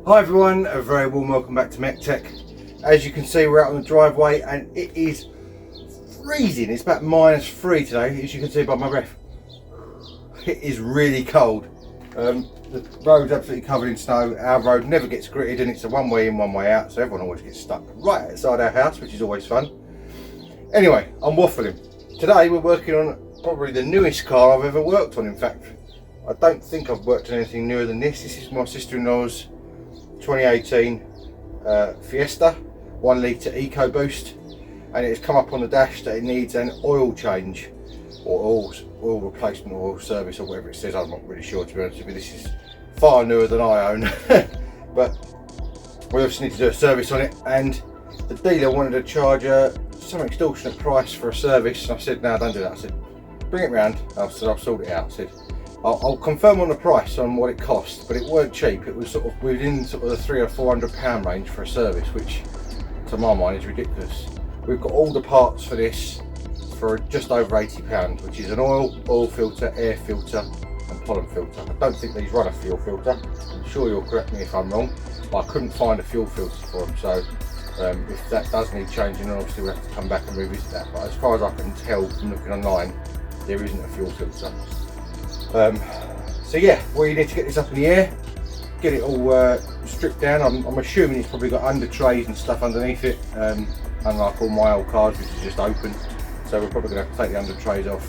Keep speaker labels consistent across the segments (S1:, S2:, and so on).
S1: Hi everyone, a very warm welcome back to MEC-TEC. As you can see, we're out on the driveway and it is freezing. It's about -3 today, as you can see by my breath. It is really cold. The road's absolutely covered in snow. Our road never gets gritted and it's a one way in, one way out, so everyone always gets stuck right outside our house, which is always fun. Anyway, I'm waffling. Today we're working on probably the newest car I've ever worked on. In fact, I don't think I've worked on anything newer than this. This is my sister-in-law's 2018 Fiesta 1 litre EcoBoost, and it's come up on the dash that it needs an oil change or oil replacement or oil service or whatever it says. I'm not really sure, to be honest with you. This is far newer than I own. But we obviously need to do a service on it, and the dealer wanted to charge some extortionate price for a service, and I said no, don't do that. I said bring it round. I said I'll sort it out. I said I'll confirm on the price on what it cost, but it weren't cheap. It was sort of within sort of the £300 or £400 range for a service, which to my mind is ridiculous. We've got all the parts for this for just over £80, which is an oil filter, air filter and pollen filter. I don't think these run a fuel filter. I'm sure you'll correct me if I'm wrong, but I couldn't find a fuel filter for them, so if that does need changing, then obviously we'll have to come back and revisit that. But as far as I can tell from looking online, there isn't a fuel filter. So yeah, we need to get this up in the air, get it all stripped down. I'm assuming it's probably got under trays and stuff underneath it, unlike all my old cars, which is just open. So we're probably going to have to take the under trays off,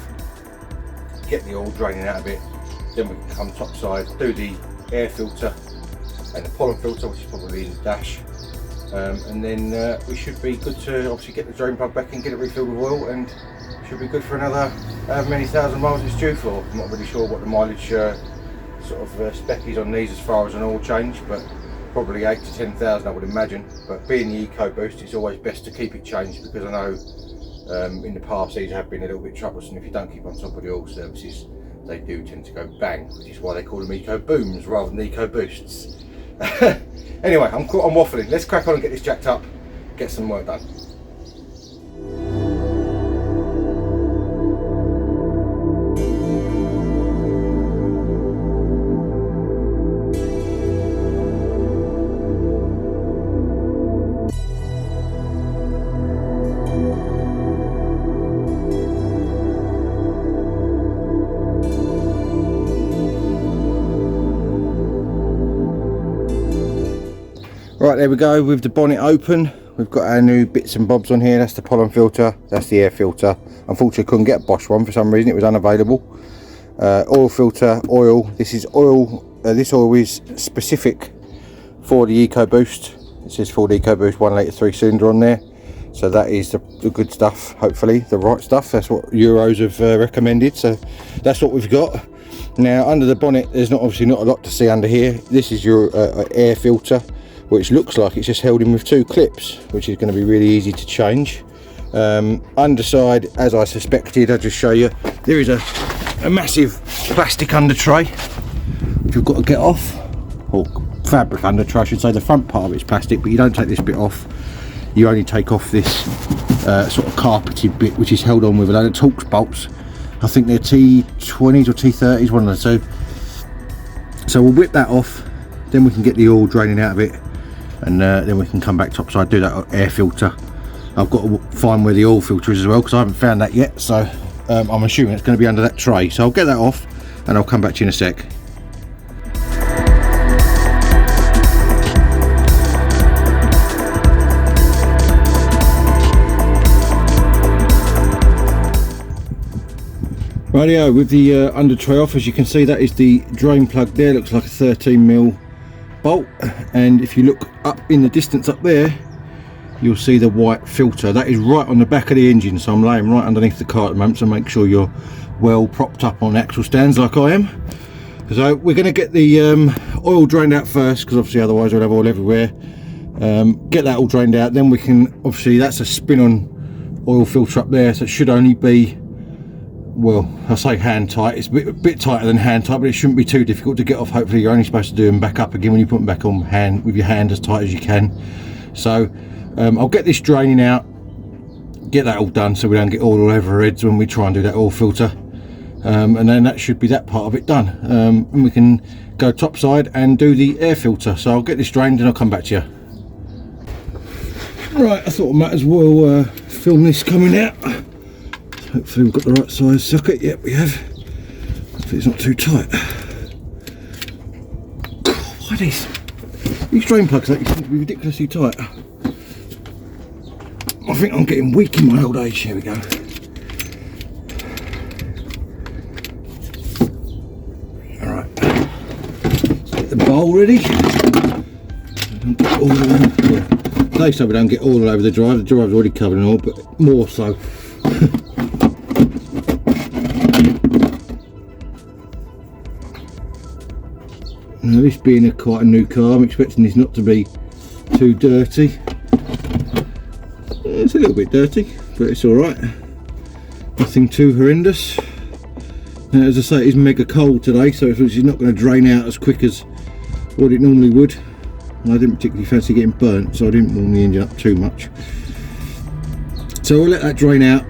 S1: get the oil draining out of it, then we can come topside, do the air filter and the pollen filter, which is probably in the dash, and then we should be good to obviously get the drain plug back and get it refilled with oil, and should be good for another however many thousand miles it's due for. I'm not really sure what the mileage sort of spec is on these as far as an oil change, but probably 8 to 10,000 I would imagine. But being the EcoBoost, it's always best to keep it changed, because I know in the past these have been a little bit troublesome. If you don't keep on top of the oil services, they do tend to go bang, which is why they call them EcoBooms rather than EcoBoosts. Anyway, I'm waffling. Let's crack on and get this jacked up, get some work done. Right, there we go, with the bonnet open. We've got our new bits and bobs on here. That's the pollen filter, that's the air filter. Unfortunately couldn't get a Bosch one for some reason, it was unavailable. Oil filter, oil. This is oil, this oil is specific for the EcoBoost. It says Ford EcoBoost 1 litre 3-cylinder on there. So that is the good stuff, hopefully, the right stuff. That's what Euros have recommended, so that's what we've got. Now under the bonnet, there's obviously not a lot to see under here. This is your air filter, which looks like it's just held in with 2 clips, which is going to be really easy to change. Underside, as I suspected, I'll just show you, there is a massive plastic under tray which you've got to get off, or fabric under tray I should say. The front part of it's plastic, but you don't take this bit off, you only take off this sort of carpeted bit, which is held on with a load of Torx bolts. I think they're T20s or T30s, one of the two. So we'll whip that off, then we can get the oil draining out of it, and then we can come back topside, do that air filter. I've got to find where the oil filter is as well, because I haven't found that yet, so I'm assuming it's going to be under that tray. So I'll get that off and I'll come back to you in a sec. Rightio, with the under tray off, as you can see, that is the drain plug there. Looks like a 13mm bolt, and if you look up in the distance up there, you'll see the white filter. That is right on the back of the engine, so I'm laying right underneath the car at the moment, so make sure you're well propped up on axle stands like I am. So we're going to get the oil drained out first, because obviously otherwise we'll have oil everywhere. Get that all drained out, then we can, obviously that's a spin-on oil filter up there, so it should only be, well, I say hand tight, it's a bit tighter than hand tight, but it shouldn't be too difficult to get off. Hopefully you're only supposed to do them back up again when you put them back on hand, with your hand as tight as you can. So I'll get this draining out, get that all done so we don't get oil all over our heads when we try and do that oil filter, and then that should be that part of it done, and we can go topside and do the air filter. So I'll get this drained and I'll come back to you. Right, I thought I might as well film this coming out. Hopefully we've got the right size socket. Yep, we have. Hopefully it's not too tight. Why these drain plugs seem to be ridiculously tight. I think I'm getting weak in my old age. Here we go. Alright. Get the bowl ready. Don't get all over. They say we don't get all over the drive. The drive's already covered in oil, but more so. Now, this being quite a new car, I'm expecting this not to be too dirty. It's a little bit dirty, but it's alright. Nothing too horrendous. Now, as I say, it is mega cold today, so it's not going to drain out as quick as what it normally would. And I didn't particularly fancy getting burnt, so I didn't warm the engine up too much. So we'll let that drain out.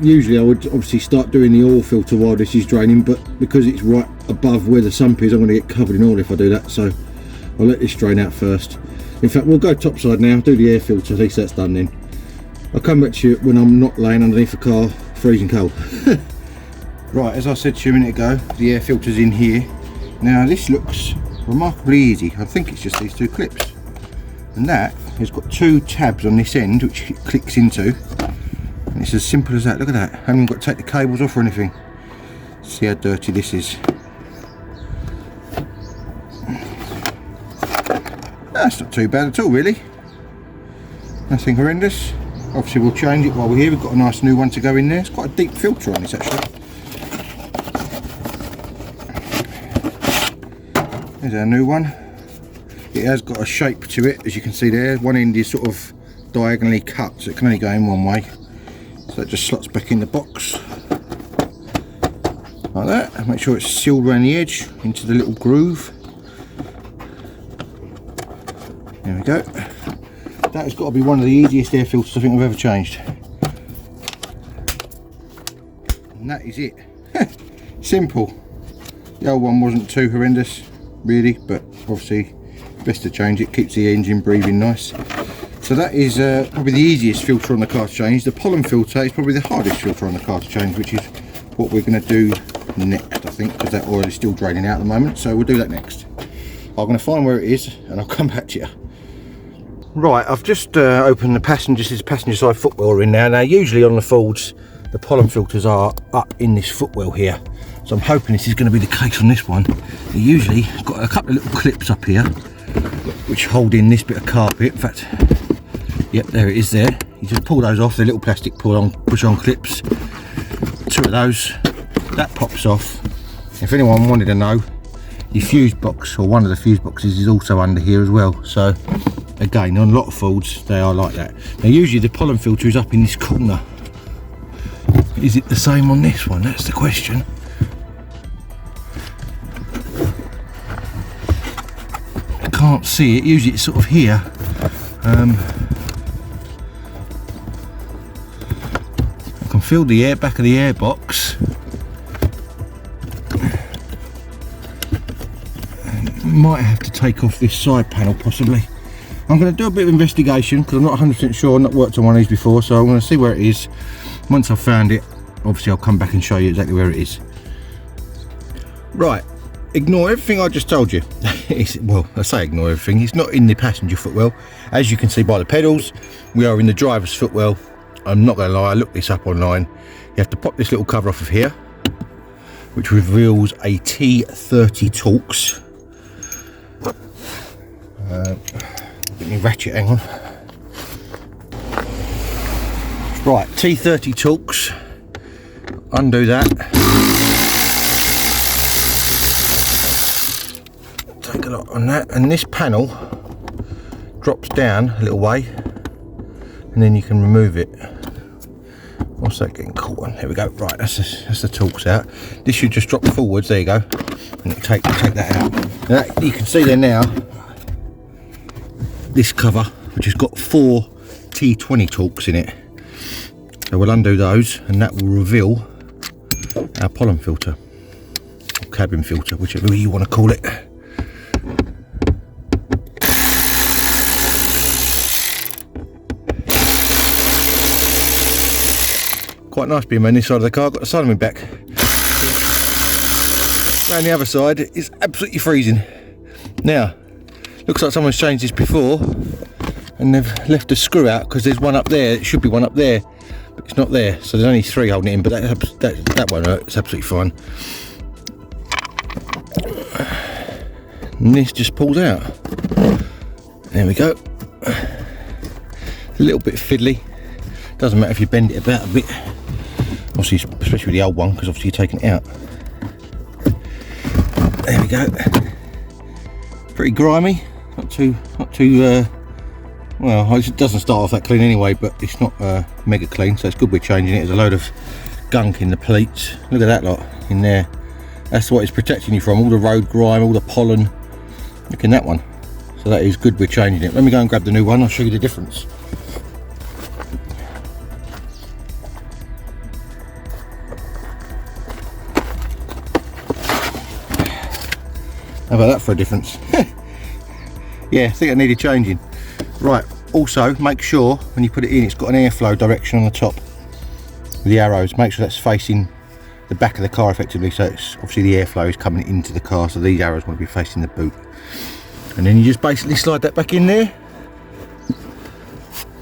S1: Usually I would obviously start doing the oil filter while this is draining, but because it's right above where the sump is, I'm going to get covered in oil if I do that, so I'll let this drain out first. In fact, we'll go topside now, do the air filter, at least that's done then. I'll come back to you when I'm not laying underneath the car freezing cold. Right, as I said to you a minute ago, the air filter's in here. Now this looks remarkably easy. I think it's just these two clips, and that has got two tabs on this end which it clicks into. And it's as simple as that. Look at that. I haven't got to take the cables off or anything. See how dirty this is. That's not too bad at all, really. Nothing horrendous. Obviously we'll change it while we're here. We've got a nice new one to go in there. It's quite a deep filter on this actually. There's our new one. It has got a shape to it, as you can see there. One end is sort of diagonally cut, so it can only go in one way. So it just slots back in the box like that, and make sure it's sealed around the edge into the little groove. There we go. That has got to be one of the easiest air filters I think I've ever changed. And that is it. Simple. The old one wasn't too horrendous really, but obviously best to change it, keeps the engine breathing nice. So that is probably the easiest filter on the car to change. The pollen filter is probably the hardest filter on the car to change, which is what we're going to do next, I think, because that oil is still draining out at the moment, so we'll do that next. I'm going to find where it is and I'll come back to you. Right, I've just opened the passenger side footwell in now. Now usually on the Fords the pollen filters are up in this footwell here, so I'm hoping this is going to be the case on this one. They usually got a couple of little clips up here which hold in this bit of carpet. In fact, yep, there it is there. You just pull those off, the little plastic push on clips. Two of those, that pops off. If anyone wanted to know, the fuse box, or one of the fuse boxes, is also under here as well. So again, on a lot of Fords they are like that. Now usually the pollen filter is up in this corner. Is it the same on this one? That's the question. I can't see it. Usually it's sort of here. I can feel the air back of the air box. Might have to take off this side panel possibly. I'm going to do a bit of investigation because I'm not 100% sure. I've not worked on one of these before, so I'm going to see where it is. Once I've found it, obviously I'll come back and show you exactly where it is. Right, ignore everything I just told you. Well, I say ignore everything. It's not in the passenger footwell. As you can see by the pedals, we are in the driver's footwell. I'm not going to lie, I looked this up online. You have to pop this little cover off of here, which reveals a T30 Torx. Let me ratchet, hang on. Right, T30 Torx. Undo that. Take a look on that, and this panel drops down a little way, and then you can remove it. What's that getting caught on? There we go. Right, that's the Torx out. This should just drop forwards. There you go, and take that out. Now, you can see there now. This cover, which has got 4 T20 Torx in it. So we'll undo those, and that will reveal our pollen filter, or cabin filter, whichever you want to call it. Quite nice being on this side of the car. Got the sun on my back. Around the other side, it's absolutely freezing. Now, looks like someone's changed this before, and they've left a screw out because there's one up there. It should be one up there, but it's not there. So there's only 3 holding it in, but that won't hurt. It's absolutely fine. And this just pulls out. There we go. A little bit fiddly. Doesn't matter if you bend it about a bit. Obviously, especially with the old one, because obviously you're taking it out. There we go. Pretty grimy. Not too. Well, it doesn't start off that clean anyway, but it's not mega clean, so it's good we're changing it. There's a load of gunk in the pleats. Look at that lot in there. That's what it's protecting you from, all the road grime, all the pollen. Look in that one. So that is good we're changing it. Let me go and grab the new one, I'll show you the difference. How about that for a difference? Yeah, I think it needed changing. Right, also make sure when you put it in, it's got an airflow direction on the top with the arrows. Make sure that's facing the back of the car effectively, so it's obviously the airflow is coming into the car, so these arrows want to be facing the boot. And then you just basically slide that back in there.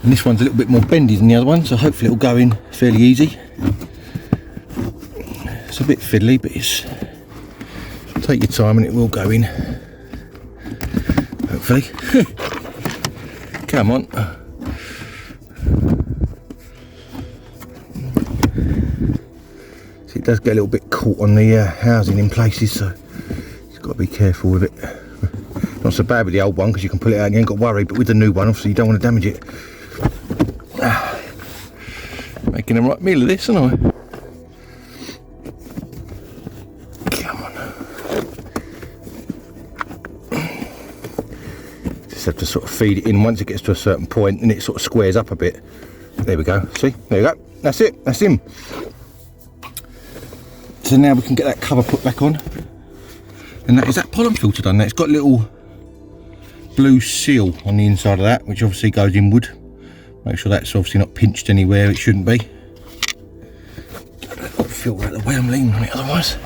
S1: And this one's a little bit more bendy than the other one, so hopefully it'll go in fairly easy. It's a bit fiddly, but it's, take your time and it will go in. Hopefully. Come on. See, it does get a little bit caught on the housing in places, so you've got to be careful with it. Not so bad with the old one because you can pull it out and you ain't got to worry, but with the new one, obviously you don't want to damage it. Making a right meal of this, aren't I? Have to sort of feed it in once it gets to a certain point, and it sort of squares up a bit. There we go. See, there you go. That's it. That's him. So now we can get that cover put back on, and that is that pollen filter done. Now it's got a little blue seal on the inside of that, which obviously goes inward. Make sure that's obviously not pinched anywhere it shouldn't be. Feel out the way I'm leaning on it otherwise.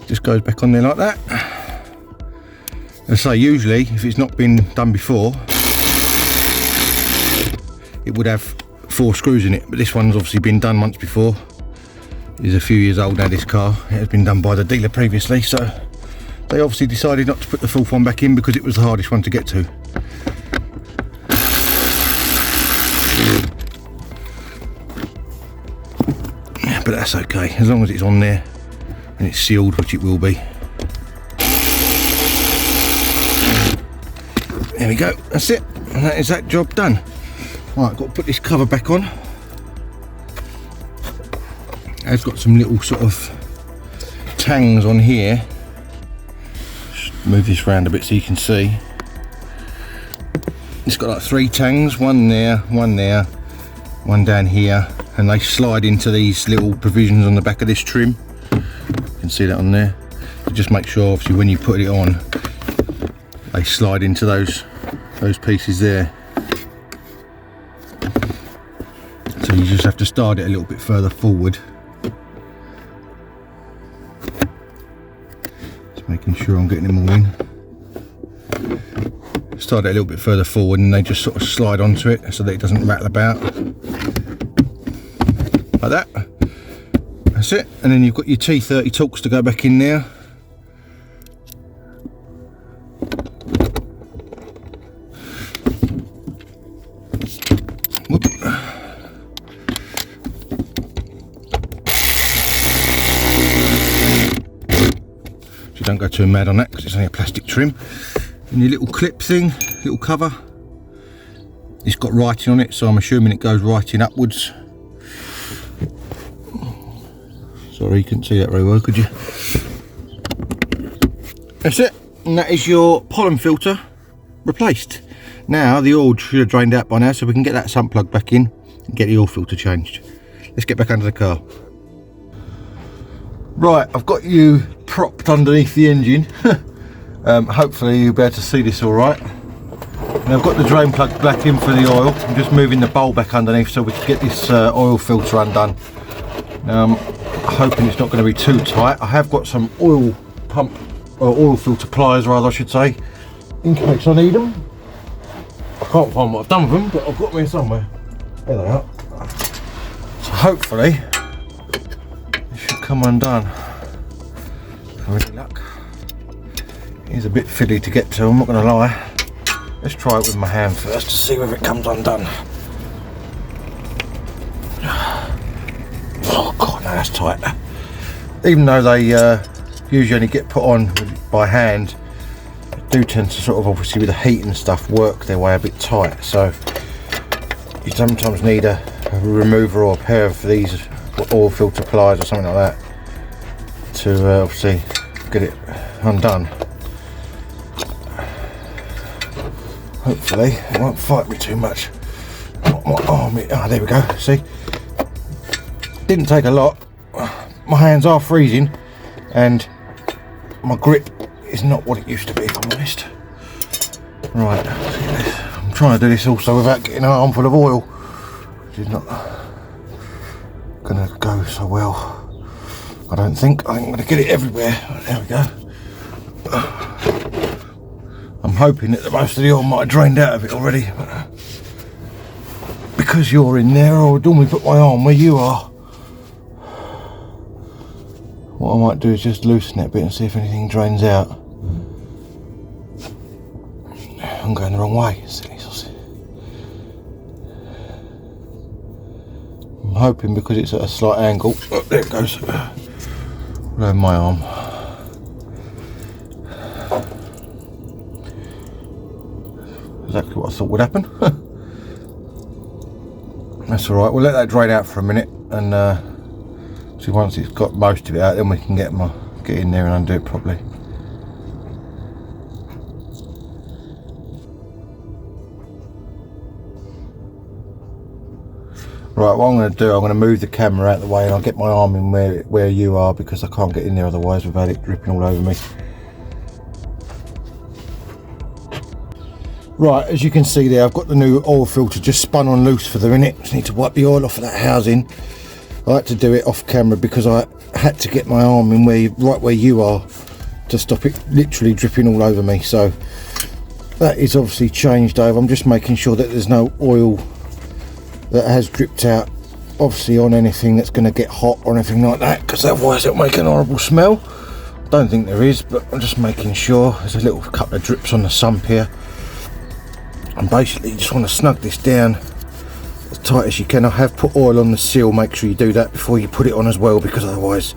S1: Just goes back on there like that. As I say, usually if it's not been done before, it would have 4 screws in it, but this one's obviously been done once before. It's a few years old now, this car. It has been done by the dealer previously, so they obviously decided not to put the 4th one back in because it was the hardest one to get to. Yeah, but that's okay, as long as it's on there and it's sealed, which it will be. There we go, that's it, and that is that job done. Right, got to put this cover back on. It's got some little sort of tangs on here. Just move this round a bit so you can see. It's got like 3 tangs, one there, one down here, and they slide into these little provisions on the back of this trim. You can see that on there. So just make sure, obviously, when you put it on, they slide into those pieces there. So you just have to start it a little bit further forward. Just making sure I'm getting them all in. Start it a little bit further forward and they just sort of slide onto it so that it doesn't rattle about. Like that. That's it. And then you've got your T30 Torx to go back in there. Whoop. So don't go too mad on that because it's only a plastic trim. And your little clip thing, little cover, it's got writing on it, so I'm assuming it goes writing upwards. Sorry, you couldn't see that very well, could you? That's it, and that is your pollen filter replaced. Now the oil should have drained out by now, so we can get that sump plug back in and get the oil filter changed. Let's get back under the car. Right, I've got you propped underneath the engine. Hopefully you'll be able to see this all right. Now I've got the drain plug back in for the oil. I'm just moving the bowl back underneath so we can get this oil filter undone. Now I'm hoping it's not going to be too tight. I have got some oil pump, or oil filter pliers rather I should say, in case I need them. I can't find what I've done with them, but I've got them here somewhere. There they are. So hopefully it should come undone. With any luck. It is a bit fiddly to get to, I'm not going to lie. Let's try it with my hand first to see whether it comes undone. Oh god, no, that's tight. Even though they usually only get put on by hand, they do tend to sort of, obviously with the heat and stuff, work their way a bit tight. So you sometimes need a remover or a pair of these oil filter pliers or something like that to obviously get it undone. Hopefully it won't fight me too much. My arm, there we go, see? Didn't take a lot. My hands are freezing and my grip is not what it used to be, if I'm honest. Right, let's get this. I'm trying to do this also without getting an armful of oil, which is not gonna go so well. I don't think. I'm going to get it everywhere. There we go. I'm hoping that the most of the oil might have drained out of it already. But because you're in there, I would normally put my arm where you are. What I might do is just loosen it a bit and see if anything drains out. I'm going the wrong way. Silly sausage. I'm hoping because it's at a slight angle. Oh, there it goes. Around my arm. Exactly what I thought would happen. That's alright, we'll let that drain out for a minute and see once it's got most of it out, then we can get in there and undo it properly. Right, what I'm going to do, I'm going to move the camera out of the way and I'll get my arm in where you are, because I can't get in there otherwise without it dripping all over me. Right, as you can see there, I've got the new oil filter just spun on loose for the minute. Just need to wipe the oil off of that housing. I had to do it off camera because I had to get my arm in right where you are to stop it literally dripping all over me. So that is obviously changed over. I'm just making sure that there's no oil that has dripped out obviously on anything that's going to get hot or anything like that, because otherwise it'll make an horrible smell. Don't think there is, but I'm just making sure. There's a little couple of drips on the sump here, and basically you just want to snug this down as tight as you can. I have put oil on the seal. Make sure you do that before you put it on as well, because otherwise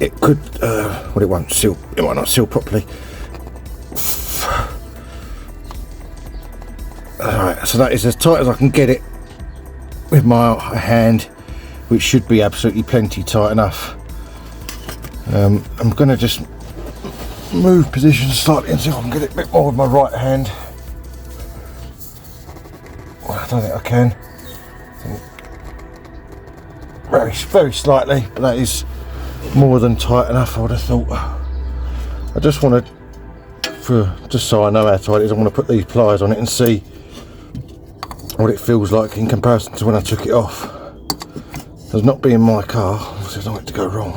S1: it could well, it won't seal, it might not seal properly. Alright, so that is as tight as I can get it with my hand, which should be absolutely plenty tight enough. I'm going to just move position slightly and see if I can get it a bit more with my right hand. Well, I don't think I can. Very slightly, but that is more than tight enough, I would have thought. I just want to, just so I know how tight it is, I want to put these pliers on it and see what it feels like in comparison to when I took it off. As not being my car, obviously I don't want it to go wrong.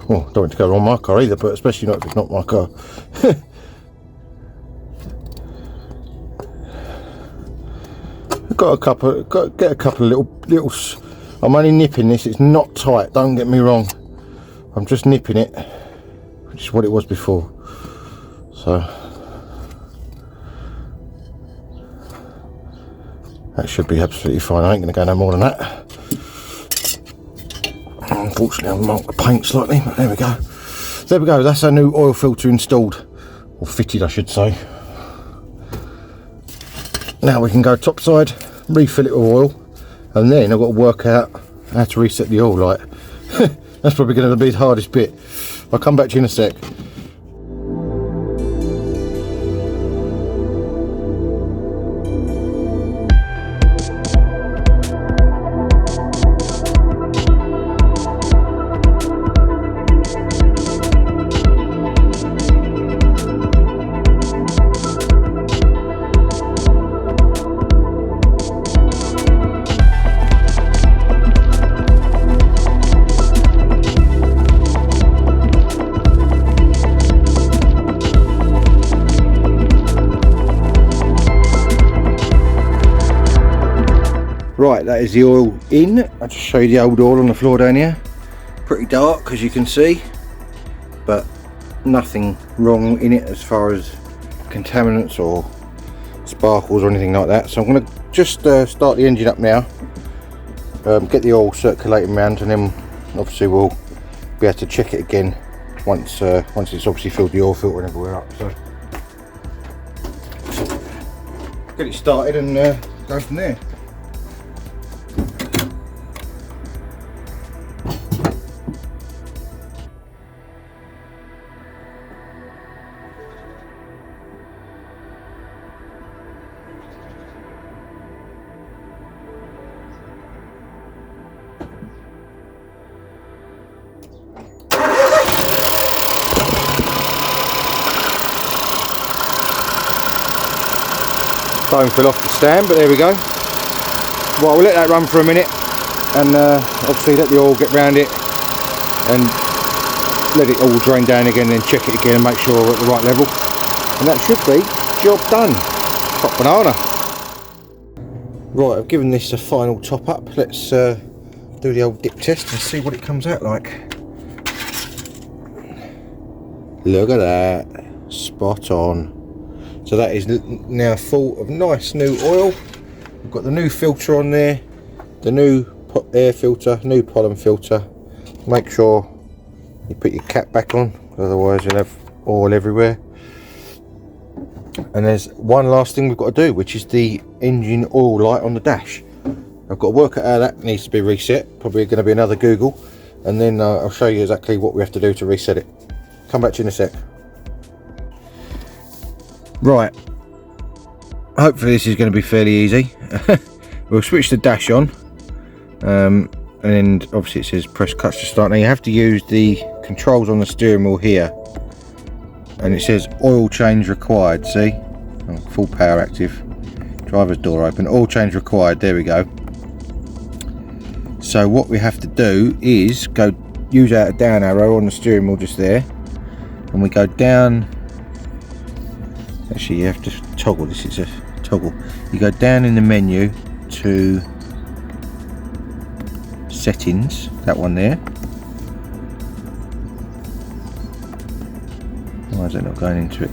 S1: Well, I don't want it to go wrong my car either, but especially not if it's not my car. Get a couple of little. I'm only nipping this. It's not tight. Don't get me wrong. I'm just nipping it, which is what it was before. So that should be absolutely fine. I ain't going to go no more than that. Unfortunately, I've marked the paint slightly, but there we go. There we go. That's our new oil filter installed, or fitted, I should say. Now we can go topside, refill it with oil, and then I've got to work out how to reset the oil light. That's probably going to be the hardest bit. I'll come back to you in a sec. Right, that is the oil in. I'll just show you the old oil on the floor down here. Pretty dark, as you can see, but nothing wrong in it as far as contaminants or sparkles or anything like that. So I'm going to just start the engine up now, get the oil circulating around, and then obviously we'll be able to check it again once it's obviously filled the oil filter and everywhere up. So get it started and go from there. Phone fell off the stand, but there we go. Right, we'll let that run for a minute and obviously let the oil get round it and let it all drain down again, and then check it again and make sure we're at the right level, and that should be job done. Top banana. Right, I've given this a final top up. Let's do the old dip test and see what it comes out like. Look at that, spot on. So that is now full of nice new oil. We've got the new filter on there, the new air filter, new pollen filter. Make sure you put your cap back on, otherwise you'll have oil everywhere. And there's one last thing we've got to do, which is the engine oil light on the dash. I've got to work out how that needs to be reset. Probably going to be another Google, and then I'll show you exactly what we have to do to reset it. Come back to you in a sec. Right, hopefully this is going to be fairly easy. We'll switch the dash on, and obviously it says press clutch to start. Now you have to use the controls on the steering wheel here, and it says oil change required. See, full power active, driver's door open, oil change required. There we go. So what we have to do is go use our down arrow on the steering wheel just there, and we go down. Actually, you have to toggle this. It's a toggle. You go down in the menu to settings, that one there. Why is it not going into it?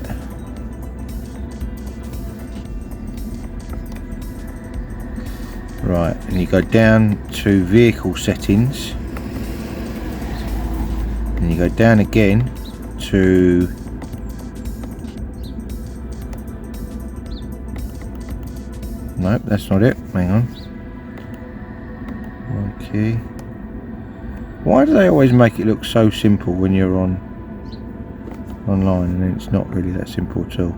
S1: Right, and you go down to vehicle settings, and you go down again to nope, that's not it. Hang on. Okay. Why do they always make it look so simple when you're online, and then it's not really that simple at all?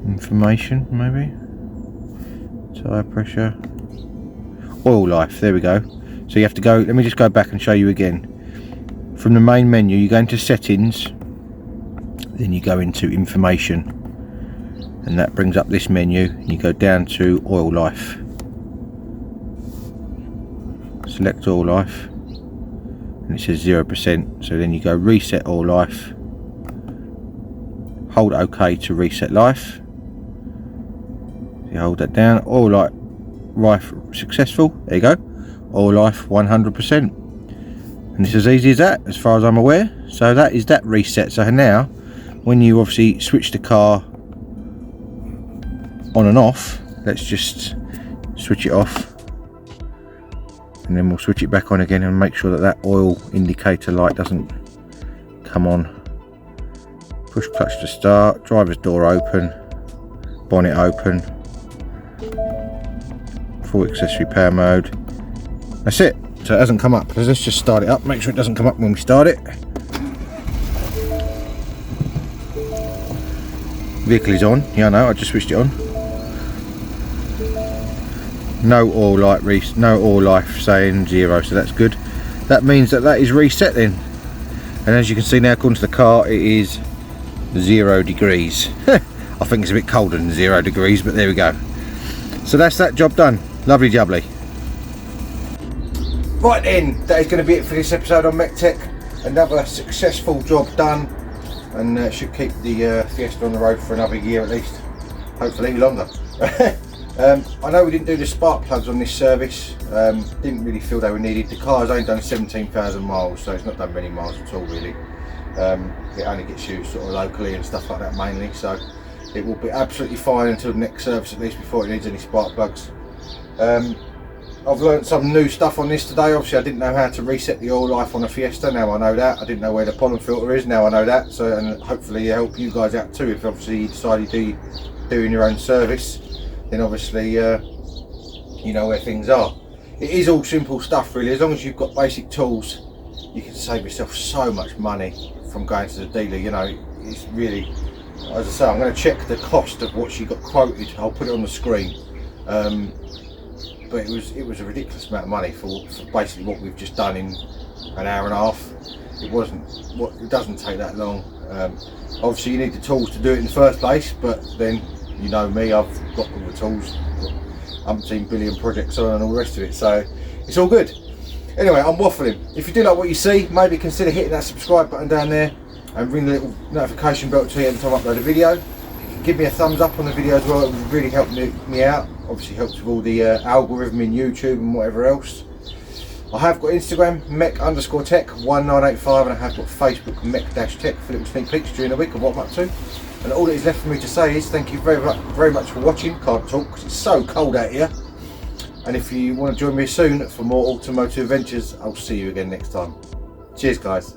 S1: Information, maybe, tire pressure, oil life, there we go. So you have to go, let me just go back and show you again. From the main menu you go into settings, then you go into information, and that brings up this menu. You go down to oil life, select oil life, and it says 0%. So then you go reset oil life, hold OK to reset life. You hold that down, oil life successful, there you go, oil life 100%, and it's as easy as that as far as I'm aware. So that is that reset. So now when you obviously switch the car on and off, let's just switch it off, and then we'll switch it back on again and make sure that that oil indicator light doesn't come on. Push clutch to start, driver's door open, bonnet open, full accessory power mode. That's it. So it hasn't come up. Let's just start it up, make sure it doesn't come up when we start it. Vehicle is on. Yeah, I know, I just switched it on. No oil life saying 0, so that's good. That means that is reset then. And as you can see now, according to the car, it is 0 degrees. I think it's a bit colder than 0 degrees, but there we go. So that's that job done. Lovely jubbly. Right then, that is going to be it for this episode on MEC-TEC. Another successful job done, and should keep the Fiesta on the road for another year at least, hopefully longer. I know we didn't do the spark plugs on this service, didn't really feel they were needed. The car's only done 17,000 miles, so it's not done many miles at all really. It only gets used sort of locally and stuff like that mainly, so it will be absolutely fine until the next service at least before it needs any spark plugs. I've learnt some new stuff on this today. Obviously I didn't know how to reset the oil life on a Fiesta, now I know that. I didn't know where the pollen filter is, now I know that. So, and hopefully help you guys out too, if obviously you decide you're doing your own service, then obviously you know where things are. It is all simple stuff really. As long as you've got basic tools, you can save yourself so much money from going to the dealer. You know, it's really, as I say, I'm going to check the cost of what she got quoted. I'll put it on the screen. But it was a ridiculous amount of money for basically what we've just done in an hour and a half. It doesn't take that long. Obviously you need the tools to do it in the first place, but then you know me, I've got all the tools, got umpteen billion projects on and all the rest of it, so it's all good. Anyway, I'm waffling. If you do like what you see, maybe consider hitting that subscribe button down there and ring the little notification bell to you every time I upload a video. Give me a thumbs up on the video as well, it would really help me out. Obviously helps with all the algorithm in YouTube and whatever else. I have got Instagram, MEC_TEC1985, and I have got Facebook, MEC-TEC, for little sneak peeks during the week of what I'm up to. And all that is left for me to say is thank you very much for watching. Can't talk because it's so cold out here. And if you want to join me soon for more automotive adventures, I'll see you again next time. Cheers guys.